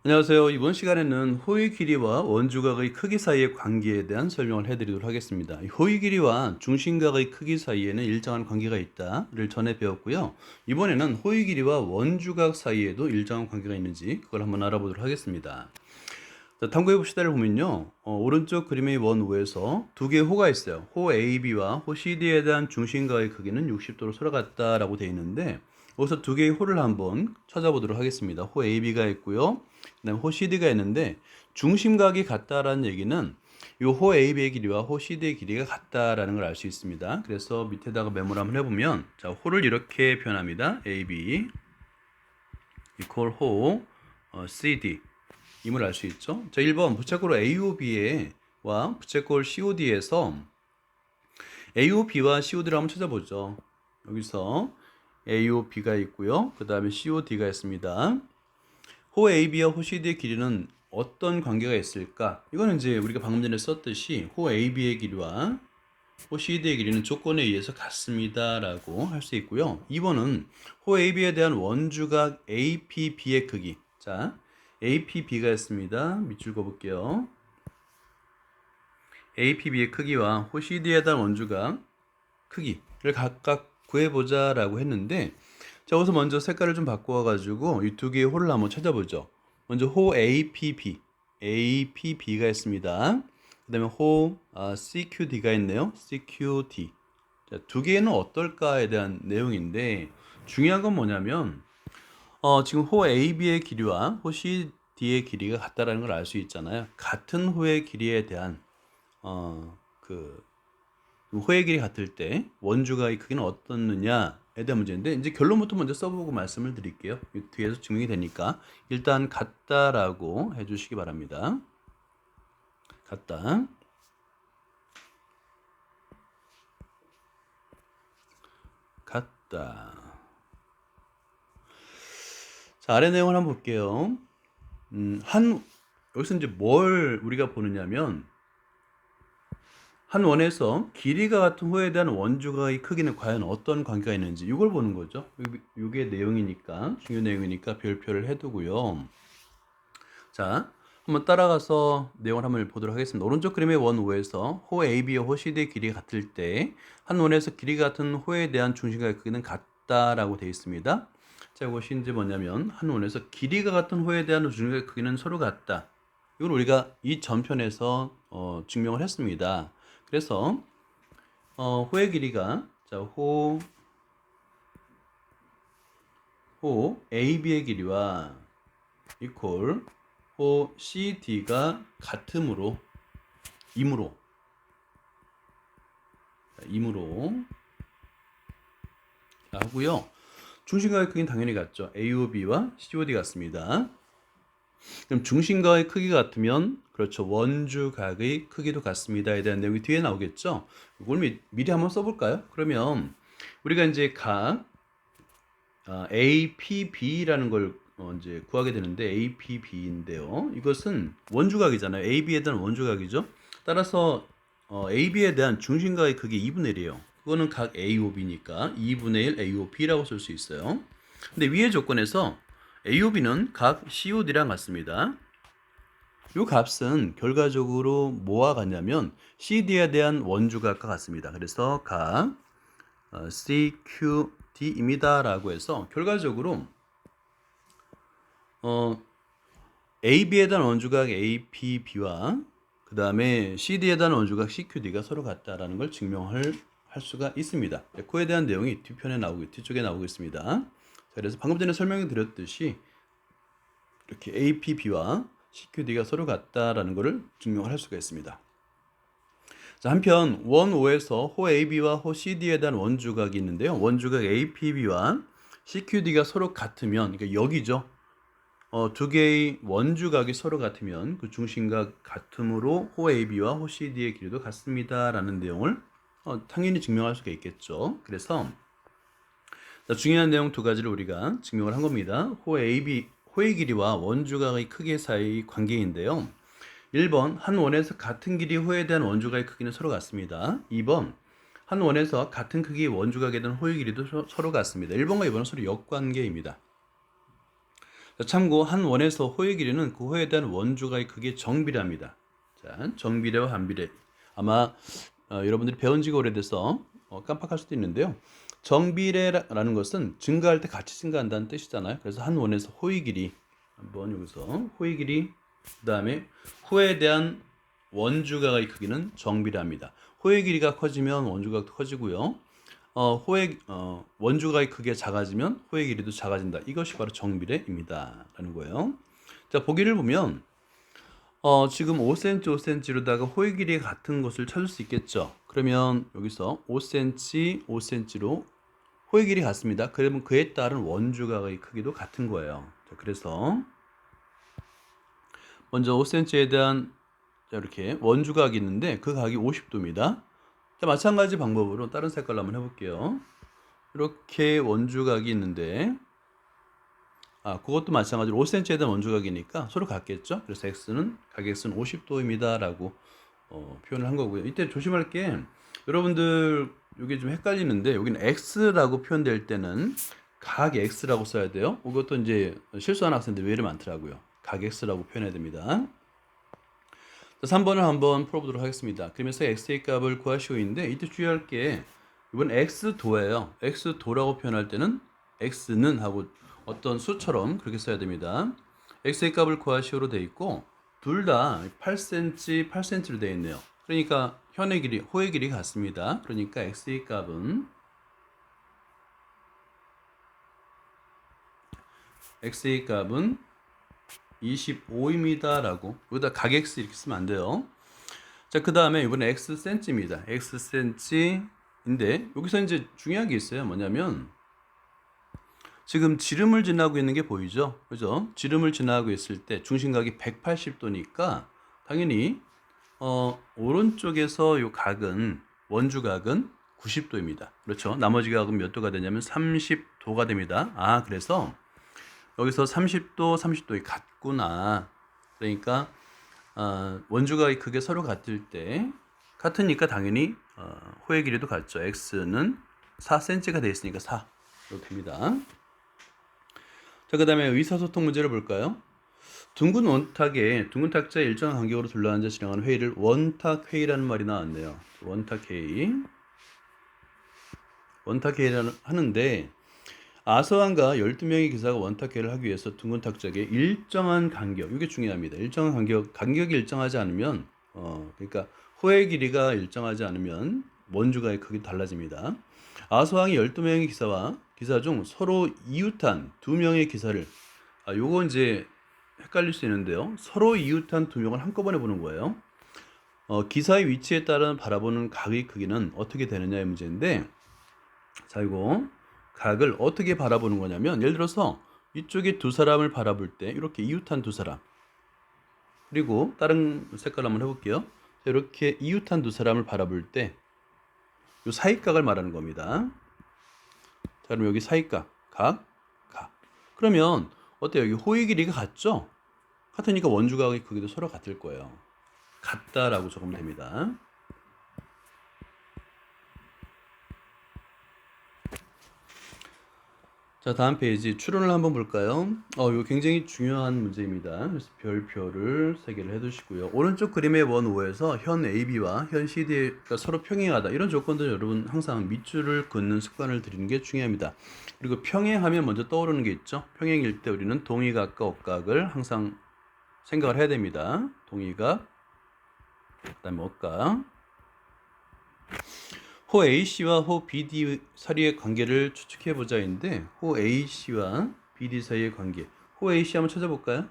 안녕하세요. 이번 시간에는 호의 길이와 원주각의 크기 사이의 관계에 대한 설명을 해드리도록 하겠습니다. 이 호의 길이와 중심각의 크기 사이에는 일정한 관계가 있다를 전에 배웠고요. 이번에는 호의 길이와 원주각 사이에도 일정한 관계가 있는지 그걸 한번 알아보도록 하겠습니다. 자, 탐구해 봅시다를 보면요. 오른쪽 그림의 원우에서 두 개의 호가 있어요. 호 AB와 호 CD에 대한 중심각의 크기는 60도로 서로 같다라고 되어 있는데 여기서 두 개의 호를 한번 찾아보도록 하겠습니다. 호 AB가 있고요. 그다음에 호 CD가 있는데 중심각이 같다라는 얘기는 이 호 AB의 길이와 호 CD의 길이가 같다라는 걸 알 수 있습니다. 그래서 밑에다가 메모를 한번 해보면 자, 호를 이렇게 표현합니다. AB 이퀄 호 CD 임을 알 수 있죠. 자, 1번 부채꼴 AOB와 부채꼴 COD에서 AOB와 COD를 한번 찾아보죠. 여기서 AOB가 있고요. 그 다음에 COD가 있습니다. 호 AB와 호 CD의 길이는 어떤 관계가 있을까? 이거는 이제 우리가 방금 전에 썼듯이 호 AB의 길이와 호 CD의 길이는 조건에 의해서 같습니다 라고 할 수 있고요. 2번은 호 AB에 대한 원주각 APB의 크기. 자, APB가 있습니다. 밑줄 그어볼게요. APB의 크기와 호 CD에 대한 원주각 크기를 각각 구해보자 라고 했는데 자, 여기서 먼저 색깔을 좀 바꿔가지고 이 두 개의 호를 한번 찾아보죠. 먼저 호 APB가 있습니다. 그 다음에 호 CQD가 있네요. CQD. 자, 두 개는 어떨까에 대한 내용인데 중요한 건 뭐냐면 지금 호 AB의 길이와 호 CD의 길이가 같다라는 걸 알 수 있잖아요. 같은 호의 길이에 대한 그 호의 길이 같을 때 원주각의 크기는 어떻느냐에 대한 문제인데 이제 결론부터 먼저 써보고 말씀을 드릴게요. 뒤에서 증명이 되니까 일단 같다라고 해주시기 바랍니다. 같다. 같다. 자, 아래 내용을 한번 볼게요. 여기서 이제 뭘 우리가 보느냐면 한 원에서 길이가 같은 호에 대한 원주각의 크기는 과연 어떤 관계가 있는지 이걸 보는 거죠. 이게 내용이니까 중요 내용이니까 별표를 해두고요. 자, 한번 따라가서 내용을 한번 보도록 하겠습니다. 오른쪽 그림의 원 5에서 호 AB와 호 CD의 길이가 같을 때 한 원에서 길이 같은 호에 대한 중심각의 크기는 같다라고 되어 있습니다. 자, 이것이 이제 뭐냐면 한 원에서 길이가 같은 호에 대한 중심각의 크기는 서로 같다. 이걸 우리가 이 전편에서 증명을 했습니다. 그래서 호의 길이가 자, 호 AB의 길이와 이퀄 호 CD가 같으므로 임으로 하고요. 중심각의 크기는 당연히 같죠. AOB와 COD 같습니다. 그럼 중심각의 크기가 같으면 그렇죠. 원주각의 크기도 같습니다에 대한 내용이 뒤에 나오겠죠. 이걸 미리 한번 써볼까요? 그러면 우리가 이제 각 APB라는 걸 이제 구하게 되는데 APB인데요. 이것은 원주각이잖아요. AB에 대한 원주각이죠. 따라서 AB에 대한 중심각의 크기 2분의 1이에요. 그거는 각 AOB니까 2분의 1 AOB라고 쓸 수 있어요. 근데 위의 조건에서 AOB는 각 COD랑 같습니다. 이 값은 결과적으로 뭐와 같냐면 CD에 대한 원주각과 같습니다. 그래서 각 CQD입니다 라고 해서 결과적으로 AB에 대한 원주각 APB와 그 다음에 CD에 대한 원주각 CQD가 서로 같다라는 걸 증명할 수가 있습니다. 코에 대한 내용이 뒤쪽에 나오고 있습니다. 자, 그래서 방금 전에 설명해 드렸듯이 이렇게 APB와 CQD가 서로 같다라는 것을 증명을 할 수가 있습니다. 자, 한편 원 5에서 호 AB와 호 CD에 대한 원주각이 있는데요. 원주각 APB와 CQD가 서로 같으면 그러니까 여기죠. 두 개의 원주각이 서로 같으면 그 중심각 같음으로 호 AB와 호 CD의 길이도 같습니다라는 내용을 당연히 증명할 수가 있겠죠. 그래서 중요한 내용 두 가지를 우리가 증명을 한 겁니다. 호의 길이와 원주각의 크기 사이의 관계인데요. 1번 한 원에서 같은 길이 호에 대한 원주각의 크기는 서로 같습니다. 2번 한 원에서 같은 크기의 원주각에 대한 호의 길이도 서로 같습니다. 1번과 2번은 서로 역관계입니다. 자, 참고 한 원에서 호의 길이는 그 호에 대한 원주각의 크기의 정비례합니다. 자, 정비례와 반비례. 아마 여러분들이 배운 지가 오래돼서 깜빡할 수도 있는데요. 정비례라는 것은 증가할 때 같이 증가한다는 뜻이잖아요. 그래서 한 원에서 호의 길이 한번 여기서 호의 길이 그다음에 호에 대한 원주각의 크기는 정비례합니다. 호의 길이가 커지면 원주각도 커지고요. 원주각의 크기가 작아지면 호의 길이도 작아진다. 이것이 바로 정비례입니다. 라는 거예요. 자, 보기를 보면 지금 5cm, 5cm로다가 호의 길이가 같은 것을 찾을 수 있겠죠. 그러면 여기서 5cm, 5cm로 호의 길이 같습니다. 그러면 그에 따른 원주각의 크기도 같은 거예요. 자, 그래서 먼저 5cm에 대한 이렇게 원주각이 있는데 그 각이 50도입니다. 자, 마찬가지 방법으로 다른 색깔로 한번 해볼게요. 이렇게 원주각이 있는데 그것도 마찬가지로 5cm에 대한 원주각이니까 서로 같겠죠. 그래서 각 x는 50도입니다 라고 표현을 한 거고요. 이때 조심할 게 여러분들 이게 좀 헷갈리는데 여기는 x라고 표현될 때는 각 x라고 써야 돼요. 이것도 이제 실수하는 학생들이 왜 이렇게 많더라고요. 각 x라고 표현해야 됩니다. 자, 3번을 한번 풀어보도록 하겠습니다. 그러면서 x의 값을 구하시오인데 이때 주의할 게 이번 x도예요. x도라고 표현할 때는 x는 하고 어떤 수처럼 그렇게 써야 됩니다. x의 값을 구하시오로 되어 있고 둘 다 8cm, 8cm로 되어 있네요. 그러니까 현의 길이, 호의 길이가 같습니다. 그러니까 x의 값은 25입니다 라고 여기다 각 x 이렇게 쓰면 안 돼요. 자, 그 다음에 이번에 x센치입니다. x센치인데 여기서 이제 중요한 게 있어요. 뭐냐면 지금 지름을 지나고 있는 게 보이죠? 그죠? 지름을 지나고 있을 때 중심각이 180도니까 당연히 오른쪽에서 요 각은 원주각은 90도입니다. 그렇죠? 나머지 각은 몇 도가 되냐면 30도가 됩니다. 그래서 여기서 30도, 30도이 같구나. 그러니까 원주각이 크게 서로 같을 때 같으니까 당연히 호의 길이도 같죠. x는 4cm가 되어 있으니까 4 이렇게 됩니다. 자, 그 다음에 의사소통 문제를 볼까요? 둥근 원탁에 둥근 탁자에 일정한 간격으로 둘러앉아 진행하는 회의를 원탁회의라는 말이 나왔네요. 원탁회의라는 하는데 아서왕과 12명의 기사가 원탁회의를 하기 위해서 둥근 탁자에 일정한 간격, 이게 중요합니다. 일정한 간격이 일정하지 않으면 그러니까 호의 길이가 일정하지 않으면 원주각의 크기 달라집니다. 아서왕이 12명의 기사 중 서로 이웃한 2명의 기사를 요거 이제 헷갈릴 수 있는데요. 서로 이웃한 2명을 한꺼번에 보는 거예요. 기사의 위치에 따른 바라보는 각의 크기는 어떻게 되느냐의 문제인데 자, 이거 각을 어떻게 바라보는 거냐면 예를 들어서 이쪽에 두 사람을 바라볼 때 이렇게 이웃한 두 사람 그리고 다른 색깔 한번 해볼게요. 이렇게 이웃한 두 사람을 바라볼 때 이 사이각을 말하는 겁니다. 자, 그럼 여기 사이각 각. 그러면 어때요? 여기 호의 길이가 같죠? 같으니까 원주각의 크기도 서로 같을 거예요. 같다라고 적으면 됩니다. 자, 다음 페이지 추론을 한번 볼까요? 이거 굉장히 중요한 문제입니다. 그래서 별표를 3개를 해두시고요. 오른쪽 그림의 원 5에서 현 AB와 현 CD가 서로 평행하다. 이런 조건들 여러분 항상 밑줄을 긋는 습관을 들이는 게 중요합니다. 그리고 평행하면 먼저 떠오르는 게 있죠. 평행일 때 우리는 동의각과 억각을 항상 생각을 해야 됩니다. 동의각, 그다음에 억각. 호 A씨와 호 BD 사이의 관계를 추측해보자인데 호 A씨와 BD 사이의 관계 호 A씨 한번 찾아볼까요?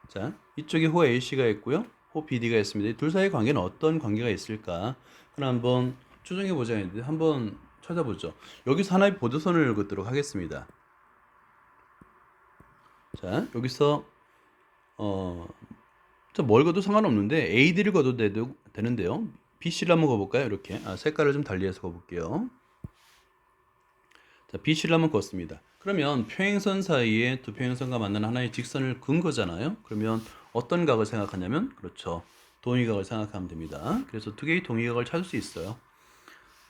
자, 이쪽에 호 A씨가 있고요 호 BD가 있습니다. 이 둘 사이의 관계는 어떤 관계가 있을까? 그럼 한번 추정해보자인데 한번 찾아보죠. 여기서 하나의 보도선을 긋도록 하겠습니다. 자, 여기서 뭘 거도 상관없는데 AD를 거도 되는데요. BC를 한번 거볼까요? 이렇게 색깔을 좀 달리해서 거볼게요. 자, BC를 한번 그었습니다. 그러면 평행선 사이에 두 평행선과 만나는 하나의 직선을 그은 거잖아요. 그러면 어떤 각을 생각하냐면 그렇죠. 동의각을 생각하면 됩니다. 그래서 두 개의 동의각을 찾을 수 있어요.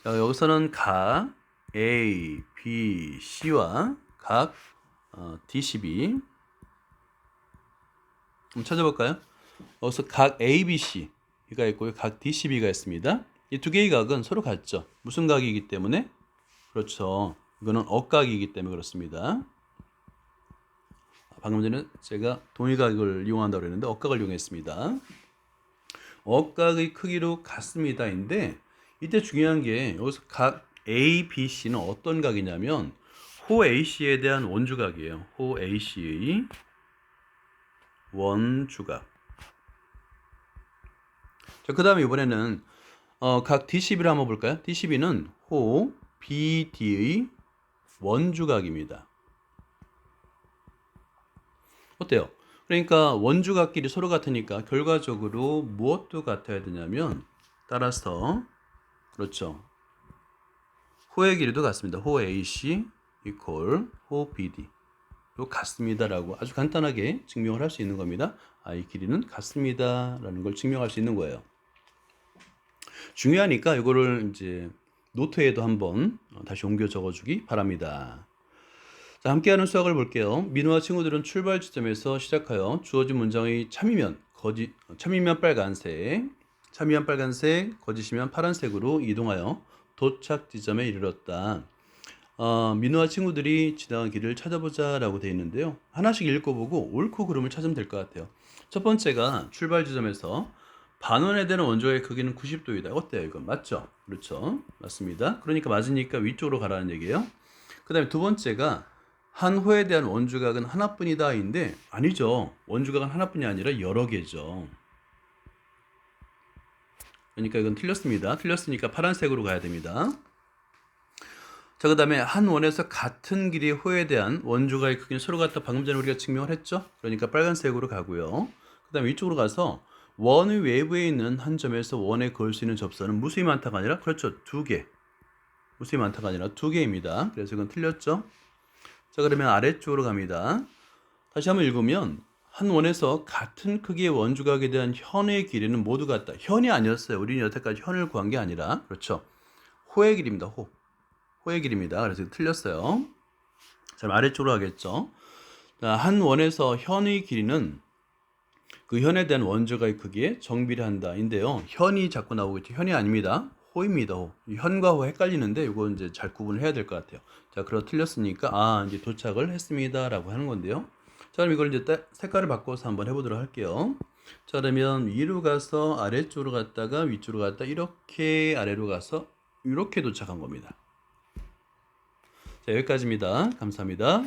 자, 여기서는 각 A, B, C와 각 D12 한번 찾아볼까요? 여기서 각 ABC가 있고요. 각 D12가 있습니다. 이 두 개의 각은 서로 같죠. 무슨 각이기 때문에? 그렇죠. 이거는 억각이기 때문에 그렇습니다. 방금 전에 제가 동의각을 이용한다고 했는데 억각을 이용했습니다. 억각의 크기로 같습니다인데 이때 중요한 게 여기서 각 A, B, C는 어떤 각이냐면 호 AC에 대한 원주각이에요. 호 AC의 원주각. 자, 그 다음에 이번에는 각 D12를 한번 볼까요? D12는 호 BD의 원주각입니다. 어때요? 그러니까 원주각끼리 서로 같으니까 결과적으로 무엇도 같아야 되냐면 따라서 그렇죠. 호의 길이도 같습니다. 호 AC 이퀄 호 BD 도 같습니다라고 아주 간단하게 증명을 할 수 있는 겁니다. 이 길이는 같습니다라는 걸 증명할 수 있는 거예요. 중요하니까 이거를 이제 노트에도 한번 다시 옮겨 적어주기 바랍니다. 자, 함께하는 수학을 볼게요. 민우와 친구들은 출발 지점에서 시작하여 주어진 문장의 참이면 빨간색, 참이면 빨간색, 거짓이면 파란색으로 이동하여 도착 지점에 이르렀다. 민우와 친구들이 지나간 길을 찾아보자라고 되어 있는데요. 하나씩 읽어보고 옳고 그름을 찾으면 될 것 같아요. 첫 번째가 출발 지점에서 반원에 대한 원주각의 크기는 90도이다. 어때요, 이건? 맞죠? 그렇죠. 맞습니다. 그러니까 맞으니까 위쪽으로 가라는 얘기예요. 그 다음에 두 번째가 한 호에 대한 원주각은 하나뿐이다인데 아니죠. 원주각은 하나뿐이 아니라 여러 개죠. 그러니까 이건 틀렸습니다. 틀렸으니까 파란색으로 가야 됩니다. 자, 그 다음에 한 원에서 같은 길이의 호에 대한 원주각의 크기는 서로 같다. 방금 전에 우리가 증명을 했죠. 그러니까 빨간색으로 가고요. 그 다음에 위쪽으로 가서 원의 외부에 있는 한 점에서 원에 그을 수 있는 접선은 무수히 많다가 아니라 그렇죠. 두 개. 무수히 많다가 아니라 두 개입니다. 그래서 이건 틀렸죠. 자, 그러면 아래쪽으로 갑니다. 다시 한번 읽으면 한 원에서 같은 크기의 원주각에 대한 현의 길이는 모두 같다. 현이 아니었어요. 우리는 여태까지 현을 구한 게 아니라 그렇죠. 호의 길입니다. 호의 길입니다. 그래서 틀렸어요. 자, 아래쪽으로 가겠죠. 자, 한 원에서 현의 길이는 그 현에 대한 원주각의 크기에 정비례한다. 인데요. 현이 자꾸 나오겠죠. 현이 아닙니다. 호입니다. 호. 현과 호 헷갈리는데 이거 이제 잘 구분을 해야 될 것 같아요. 자, 그럼 틀렸으니까 이제 도착을 했습니다라고 하는 건데요. 자, 그럼 이걸 이제 색깔을 바꿔서 한번 해보도록 할게요. 자, 그러면 위로 가서 아래쪽으로 갔다가 위쪽으로 갔다 이렇게 아래로 가서 이렇게 도착한 겁니다. 자, 여기까지입니다. 감사합니다.